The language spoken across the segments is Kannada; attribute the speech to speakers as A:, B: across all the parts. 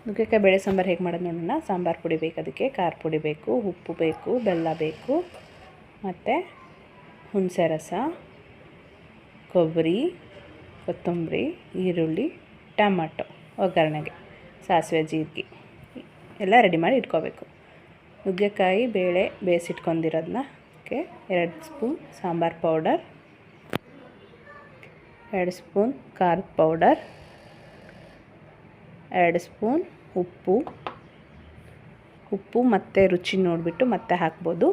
A: ನುಗ್ಗೆಕಾಯಿ ಬೇಳೆ ಸಾಂಬಾರು ಹೇಗೆ ಮಾಡೋದು ನೋಡೋಣ. ಸಾಂಬಾರು ಪುಡಿ ಬೇಕು, ಅದಕ್ಕೆ ಖಾರ ಪುಡಿ ಬೇಕು, ಉಪ್ಪು ಬೇಕು, ಬೆಲ್ಲ ಬೇಕು, ಮತ್ತು ಹುಣಸೆ ರಸ, ಕೊಬ್ಬರಿ, ಕೊತ್ತಂಬರಿ, ಈರುಳ್ಳಿ, ಟೊಮಟೊ, ಒಗ್ಗರಣೆಗೆ ಸಾಸಿವೆ, ಜೀರಿಗೆ ಎಲ್ಲ ರೆಡಿ ಮಾಡಿ ಇಟ್ಕೋಬೇಕು. ನುಗ್ಗೆಕಾಯಿ ಬೇಳೆ ಬೇಯಿಸಿಟ್ಕೊಂಡಿರೋದನ್ನ ಅದಕ್ಕೆ 2 ಸ್ಪೂನ್ ಸಾಂಬಾರು ಪೌಡರ್, 2 ಸ್ಪೂನ್ ಖಾರದ ಪೌಡರ್, 2 ಸ್ಪೂನ್ ಉಪ್ಪು ಮತ್ತು ರುಚಿ ನೋಡಿಬಿಟ್ಟು ಮತ್ತೆ ಹಾಕ್ಬೋದು.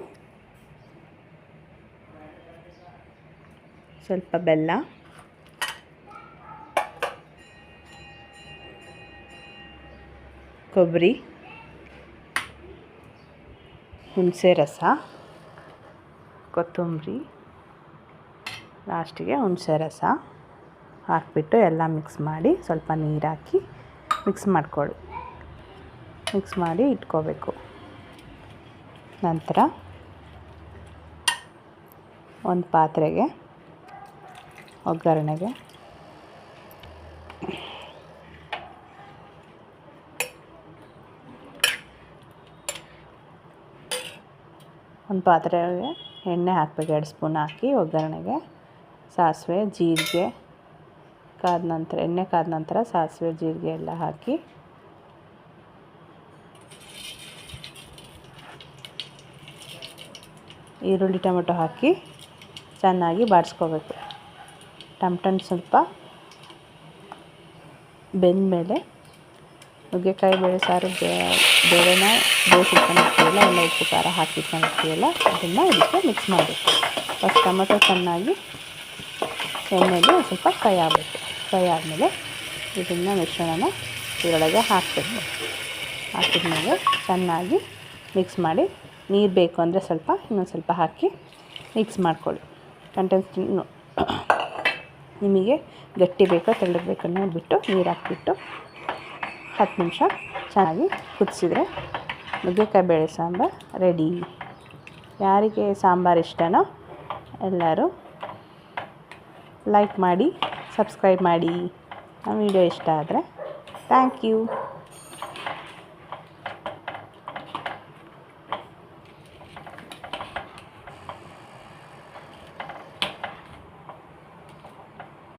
A: ಸ್ವಲ್ಪ ಬೆಲ್ಲ, ಕೊಬ್ಬರಿ, ಹುಣಸೆ ರಸ, ಕೊತ್ತಂಬರಿ, ಲಾಸ್ಟಿಗೆ ಹುಣಸೆ ರಸ ಹಾಕಿಬಿಟ್ಟು ಎಲ್ಲ ಮಿಕ್ಸ್ ಮಾಡಿ ಸ್ವಲ್ಪ ನೀರು ಹಾಕಿ ಮಿಕ್ಸ್ ಮಾಡಿ ಇಟ್ಕೋಬೇಕು. ನಂತರ ಒಂದು ಪಾತ್ರೆಗೆ ಒಗ್ಗರಣೆಗೆ ಎಣ್ಣೆ ಹಾಕಬೇಕು. 2 ಸ್ಪೂನ್ ಹಾಕಿ ಒಗ್ಗರಣೆಗೆ ಸಾಸಿವೆ, ಜೀರಿಗೆ ಎಣ್ಣೆ ಕಾದ ನಂತರ ಸಾಸಿವೆ, ಜೀರಿಗೆ ಎಲ್ಲ ಹಾಕಿ ಈರುಳ್ಳಿ, ಟೊಮೆಟೊ ಹಾಕಿ ಚೆನ್ನಾಗಿ ಬಾಡಿಸ್ಕೋಬೇಕು. ಟೊಮೆಟೊ ಸ್ವಲ್ಪ ಬೆಂದಮೇಲೆ ನುಗ್ಗೆಕಾಯಿ ಬೇಳೆ ಸಾರು ಬೇಳೆನ ಬೇಯಿಸಿಟ್ಕೊಂಡಿರ್ತೀವಲ್ಲ, ಎಲ್ಲ ಉಪ್ಪು ಖಾರ ಹಾಕಿಟ್ಕೊಂಡಿರ್ತೀವಲ್ಲ, ಅದನ್ನು ಇದಕ್ಕೆ ಮಿಕ್ಸ್ ಮಾಡಬೇಕು. ಫಸ್ಟ್ ಟೊಮೆಟೊ ಚೆನ್ನಾಗಿ ಎಣ್ಣೆಗೆ ಸ್ವಲ್ಪ ಫ್ರೈ ಆಗಬೇಕು. ಫ್ರೈ ಆದಮೇಲೆ ಇದನ್ನು ಮಿಶ್ರಣನ ಇದರೊಳಗೆ ಹಾಕಬೇಕು. ಹಾಕಿದ್ಮೇಲೆ ಚೆನ್ನಾಗಿ ಮಿಕ್ಸ್ ಮಾಡಿ ನೀರು ಬೇಕು ಅಂದರೆ ಇನ್ನೊಂದು ಸ್ವಲ್ಪ ಹಾಕಿ ಮಿಕ್ಸ್ ಮಾಡ್ಕೊಳ್ಳಿ. ನಿಮಗೆ ಗಟ್ಟಿ ಬೇಕೋ ತೆಳ್ಳಗೆ ಬೇಕೋ ನೋಡಿಬಿಟ್ಟು ನೀರು ಹಾಕಿಬಿಟ್ಟು 10 ನಿಮಿಷ ಚೆನ್ನಾಗಿ ಕುದಿಸಿದ್ರೆ ನುಗ್ಗೆಕಾಯಿ ಬೇಳೆ ಸಾಂಬಾರು ರೆಡಿ. ಯಾರಿಗೆ ಸಾಂಬಾರು ಇಷ್ಟನೋ ಎಲ್ಲರೂ ಲೈಕ್ ಮಾಡಿ, ಸಬ್ಸ್ಕ್ರೈಬ್ ಮಾಡಿ. ನಮ್ಮ ವಿಡಿಯೋ ಇಷ್ಟ ಆದರೆ ಥ್ಯಾಂಕ್ ಯು.